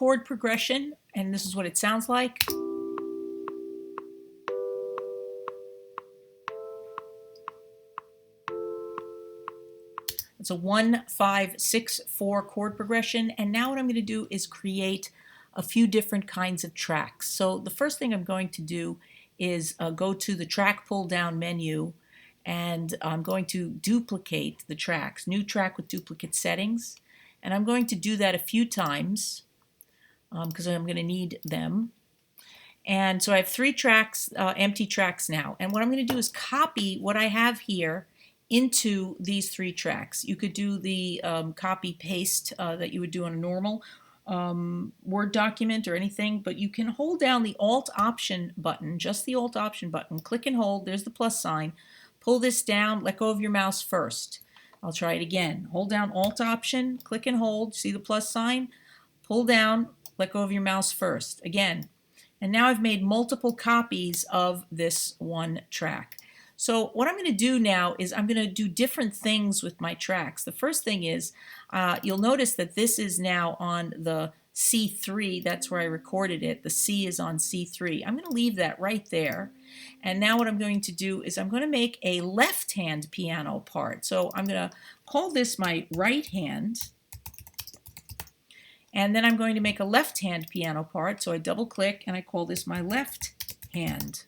chord progression, and this is what it sounds like. It's a 1, 5, 6, 4 chord progression, and now what I'm going to do is create a few different kinds of tracks. So the first thing I'm going to do is go to the track pull down menu, and I'm going to duplicate the tracks, new track with duplicate settings, and I'm going to do that a few times because I'm going to need them. And so I have 3 tracks, empty tracks now, and what I'm going to do is copy what I have here into these 3 tracks. You could do the copy paste that you would do on a normal Word document or anything, but you can hold down the Alt Option button, just the Alt Option button, click and hold, there's the plus sign, pull this down, let go of your mouse first. I'll try it again. Hold down Alt Option, click and hold, see the plus sign, pull down, let go of your mouse first. Again. And now I've made multiple copies of this one track. So what I'm going to do now is I'm going to do different things with my tracks. The first thing is you'll notice that this is now on the C3. That's where I recorded it. The C is on C3. I'm going to leave that right there. And now what I'm going to do is I'm going to make a left-hand piano part. So I'm going to call this my right hand. And then I'm going to make a left-hand piano part. So I double-click and I call this my left hand.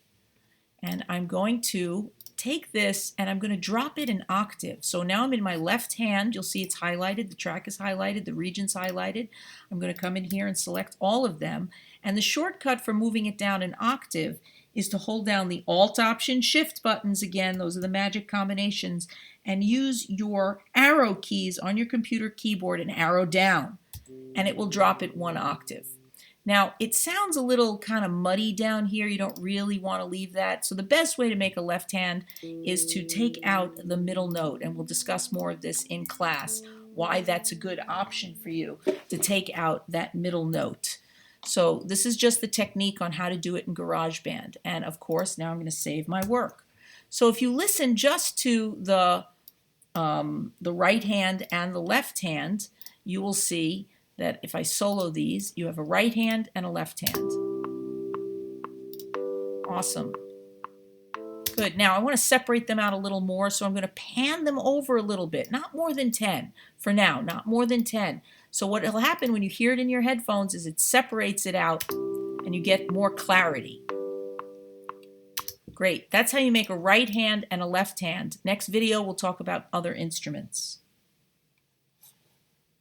And I'm going to take this and I'm going to drop it an octave. So now I'm in my left hand. You'll see it's highlighted. The track is highlighted. The region's highlighted. I'm going to come in here and select all of them. And the shortcut for moving it down an octave is to hold down the Alt Option Shift buttons again. Those are the magic combinations. And use your arrow keys on your computer keyboard and arrow down. And it will drop it 1 octave. Now, it sounds a little kind of muddy down here. You don't really want to leave that. So the best way to make a left hand is to take out the middle note. And we'll discuss more of this in class, why that's a good option for you to take out that middle note. So this is just the technique on how to do it in GarageBand. And of course, now I'm going to save my work. So if you listen just to the right hand and the left hand, you will see that if I solo these, you have a right hand and a left hand. Awesome. Good. Now I want to separate them out a little more, so I'm going to pan them over a little bit. Not more than 10 for now, not more than 10. So what will happen when you hear it in your headphones is it separates it out and you get more clarity. Great. That's how you make a right hand and a left hand. Next video, we'll talk about other instruments.